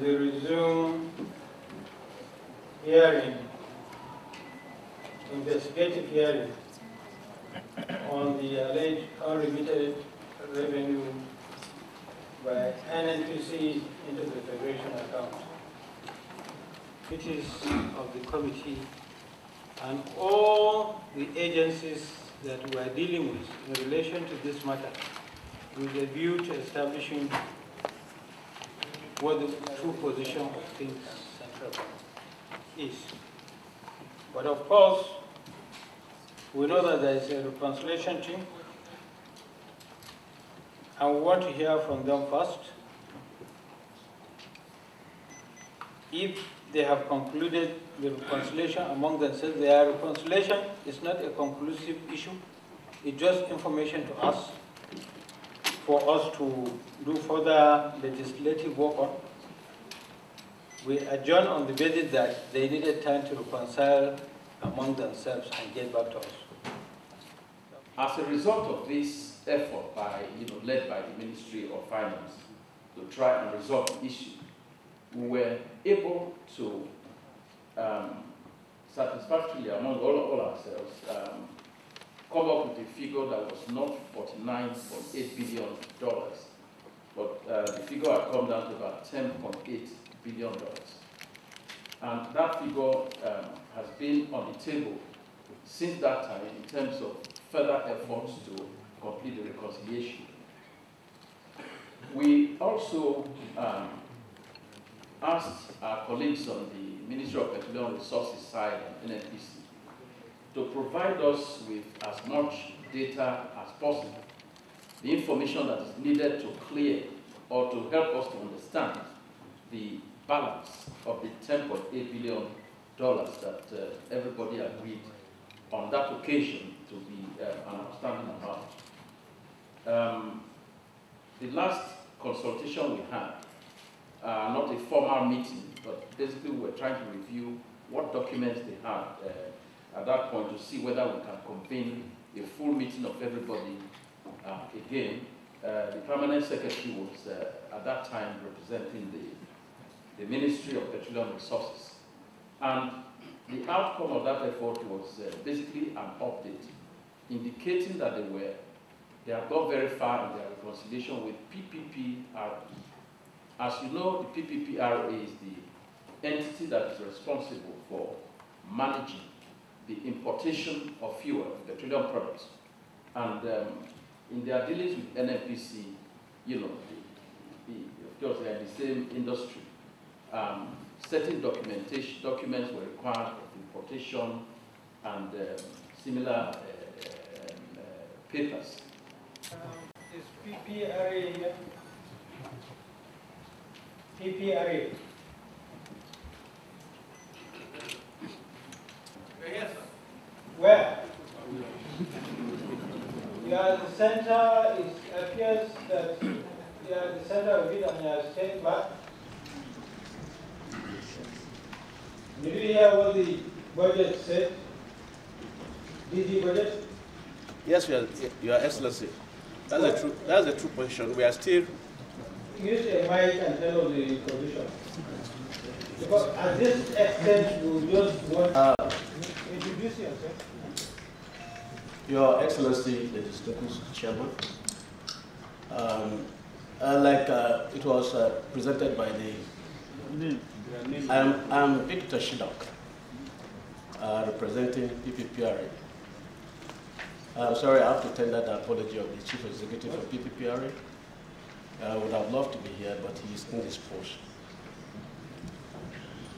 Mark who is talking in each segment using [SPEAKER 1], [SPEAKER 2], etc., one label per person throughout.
[SPEAKER 1] the resumed hearing, investigative hearing on the alleged unremitted revenue by NNPC into the Federation account. It is of the committee and all the agencies that we are dealing with in relation to this matter with a view to establishing what the true position of things central bank is. But of course, we know that there is a reconciliation team, and we want to hear from them first. If they have concluded the reconciliation among themselves, their reconciliation is not a conclusive issue. It's just information to us for us to do further legislative work on. We adjourn on the basis that they needed time to reconcile among themselves and get back to us.
[SPEAKER 2] As a result of this effort by, led by the Ministry of Finance to try and resolve the issue, we were able to satisfactorily among all ourselves come up with a figure that was not $49.8 billion, but the figure had come down to about $10.8 billion. And that figure has been on the table since that time in terms of further efforts to complete the reconciliation. We also asked our colleagues on the Ministry of Petroleum Resources side and NNPC to provide us with as much data as possible, the information that is needed to clear or to help us to understand the balance of the $10.8 billion that everybody agreed on that occasion to be an outstanding amount. The last consultation we had, not a formal meeting, but basically we were trying to review what documents they had at that point to see whether we can convene a full meeting of everybody again. The permanent secretary was at that time representing the Ministry of Petroleum Resources. And the outcome of that effort was basically an update indicating that they have gone very far in their reconciliation with PPPRA. As you know, the PPPRA is the entity that is responsible for managing the importation of fuel, petroleum products. And in their dealings with NNPC, of course, they are in the same industry. Certain documents were required of importation and similar papers.
[SPEAKER 1] Is PPRA here? PPRA. Yes, sir. Where? You are the center, it appears that you are the center of it and you are staying back. Did you hear what the budget said? DG budget?
[SPEAKER 3] Yes, Your Excellency. That's a true position. We are still.
[SPEAKER 1] Use a mic and tell us the position. Because at this extent, we just want to introduce yourself.
[SPEAKER 3] Your Excellency, the distinguished chairman. It was presented by the. I'm Victor Shidok, representing PPPRA. I'm sorry, I have to tender the apology of the Chief Executive of PPPRA. I would have loved to be here, but he is indisposed.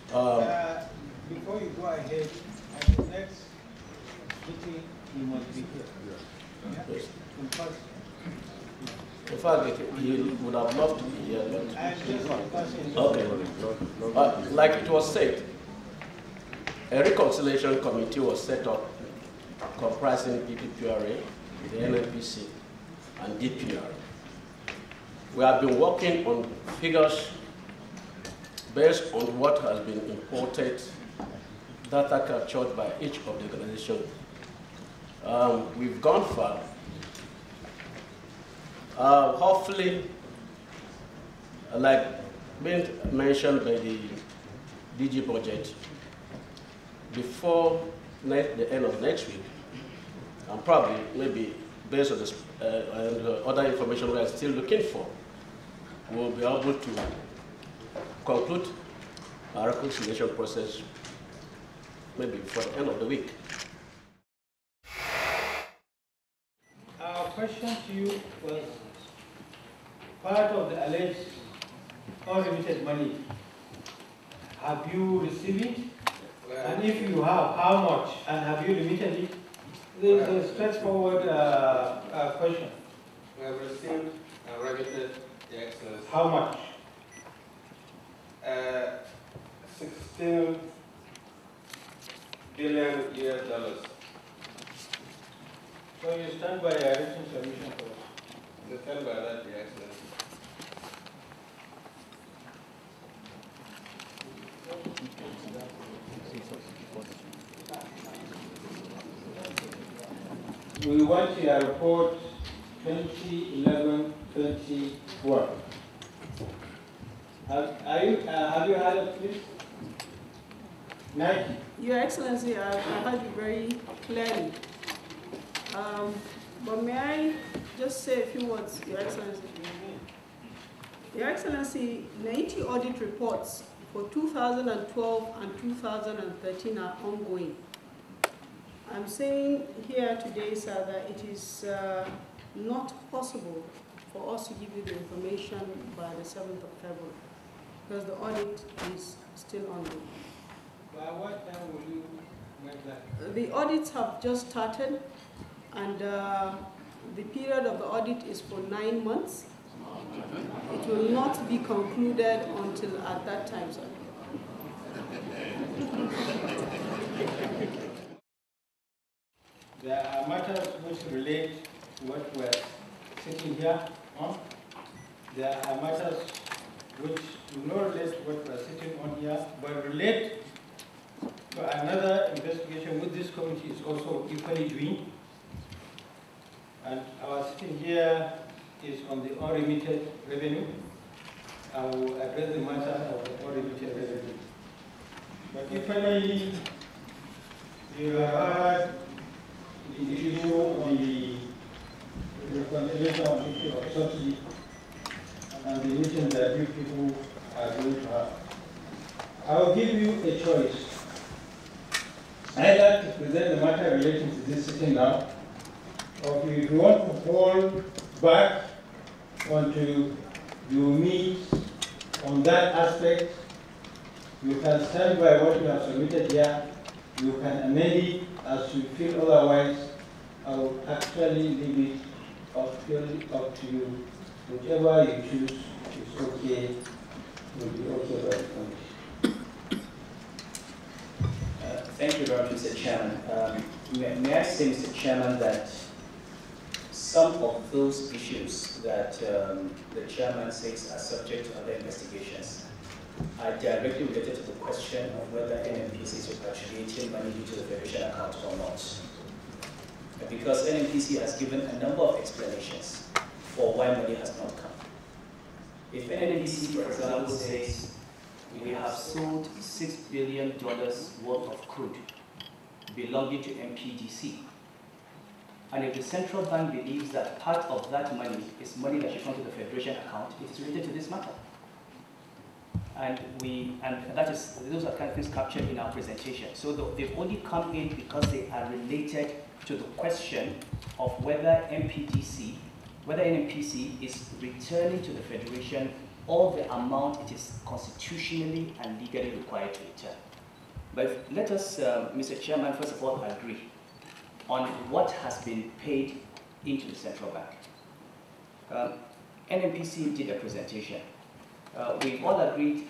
[SPEAKER 1] Before you go ahead, at the next meeting, you must be here. Yeah?
[SPEAKER 3] Yes.
[SPEAKER 1] In
[SPEAKER 3] In fact, he would have loved to be here, but...
[SPEAKER 1] I'm just
[SPEAKER 3] okay. Like it was said, a reconciliation committee was set up comprising PPPRA, the NNPC, and DPR. We have been working on figures based on what has been imported, data captured by each of the organizations. We've gone far. Hopefully, like been mentioned by the DG budget before the end of next week, and probably maybe based on this, and other information we are still looking for, we'll be able to conclude our reconciliation process maybe before the end of the week.
[SPEAKER 1] Our question to you was part of the alleged unremitted money. Have you received it? And if you have, how much? And have you remitted it? This is a straightforward question.
[SPEAKER 4] We have received and remitted the excellence.
[SPEAKER 1] How much?
[SPEAKER 4] 16 billion US dollars.
[SPEAKER 1] So you stand by your written submission for us?
[SPEAKER 4] We stand by that, the excellence.
[SPEAKER 1] We want your report 2011-21. Have you heard of this? NEiTI?
[SPEAKER 5] Your Excellency, I heard you very clearly. But may I just say a few words, Your Excellency? Your Excellency, NEiTI audit reports for 2012 and 2013 are ongoing. I'm saying here today, sir, that it is not possible for us to give you the information by the 7th of February, because the audit is still ongoing.
[SPEAKER 1] By what time will you make that?
[SPEAKER 5] The audits have just started, and the period of the audit is for 9 months. It will not be concluded until at that time, sir.
[SPEAKER 1] There are matters which relate to what we're sitting here on. There are matters which do not relate to what we're sitting on here, but relate to another investigation which this committee is also equally doing. And our sitting here is on the unremitted revenue. I will address the matter of the unremitted revenue. But equally, you have heard the issue on the reconciliation of issue of subsidy and the meeting that you people are going to have. I will give you a choice. Either to present the matter relating to this sitting now, or if you want to fall back onto you meet on that aspect, you can stand by what you have submitted here. You can amend it as you feel otherwise. I will actually leave it up to you. Whichever you choose is okay, will be okay by the committee.
[SPEAKER 6] Thank you very much, Mr. Chairman. May I say, Mr. Chairman, that some of those issues that the chairman says are subject to other investigations are directly related to the question of whether NNPC is repatriating money into the Federation account or not. Because NNPC has given a number of explanations for why money has not come. If NNPC, for example, says we have sold $6 billion worth of crude belonging to MPDC, and if the central bank believes that part of that money is money that should come to the Federation account, it is related to this matter. And that is, those are kind of things captured in our presentation. So they've only come in because they are related to the question of whether NNPC is returning to the Federation all the amount it is constitutionally and legally required to return. But let us, Mr. Chairman, first of all agree on what has been paid into the central bank. NNPC did a presentation. We all agreed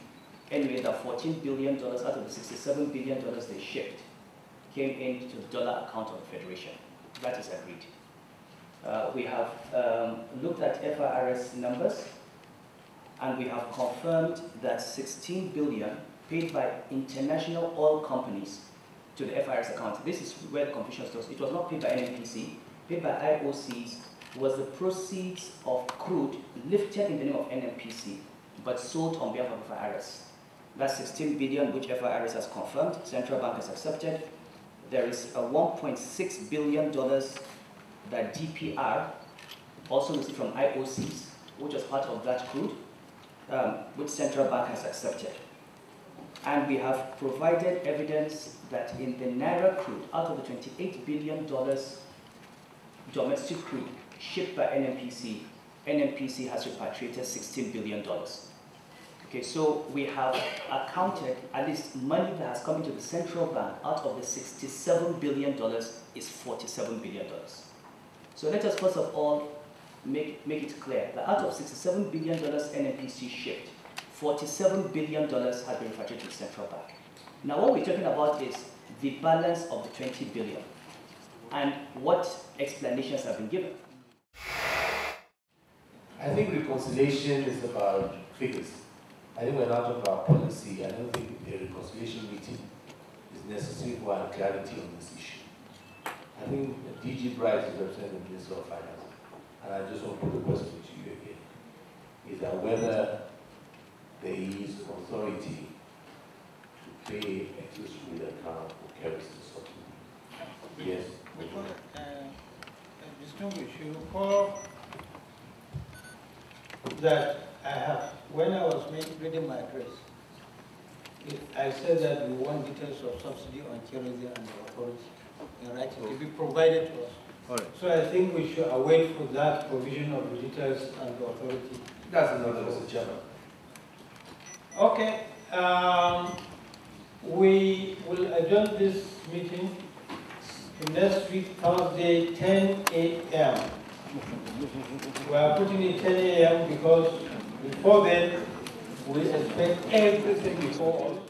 [SPEAKER 6] anyway that $14 billion out of the $67 billion they shipped came into the dollar account of the Federation. That is agreed. We have looked at FIRS numbers, and we have confirmed that $16 billion paid by international oil companies to the FIRS account. This is where the confusion starts. It was not paid by NNPC, paid by IOCs, was the proceeds of crude lifted in the name of NNPC but sold on behalf of FIRS. That's 16 billion, which FIRS has confirmed, Central Bank has accepted. There is a $1.6 billion that DPR also received from IOCs, which was part of that crude, which Central Bank has accepted. And we have provided evidence that in the Naira crude, out of the $28 billion domestic crude shipped by NNPC has repatriated $16 billion. Okay, so we have accounted at least money that has come into the central bank out of the $67 billion is $47 billion. So let us first of all make it clear that out of $67 billion NNPC shipped, $47 billion has been repatriated to the central bank. Now what we're talking about is the balance of the $20 billion and what explanations have been given.
[SPEAKER 7] I think reconciliation is about figures. I think we're not talking about policy. I don't think a reconciliation meeting is necessary for our clarity on this issue. I think DG Bright is representing the Minister of Finance, and I just want to put the question to you again, is that whether there is authority to pay excess with account for kerosene subsidy. Yes.
[SPEAKER 1] Distinguished, you recall that I have, when I was reading my address, I said that we want details of subsidy on kerosene and the authority. Right, it will be provided to us.
[SPEAKER 7] Right.
[SPEAKER 1] So I think we should await for that provision of the details and the authority.
[SPEAKER 7] That's another, Mr. Chairman.
[SPEAKER 1] Okay, we will adjourn this meeting next week, Thursday, 10 a.m. We are putting it 10 a.m. because before then, we expect everything before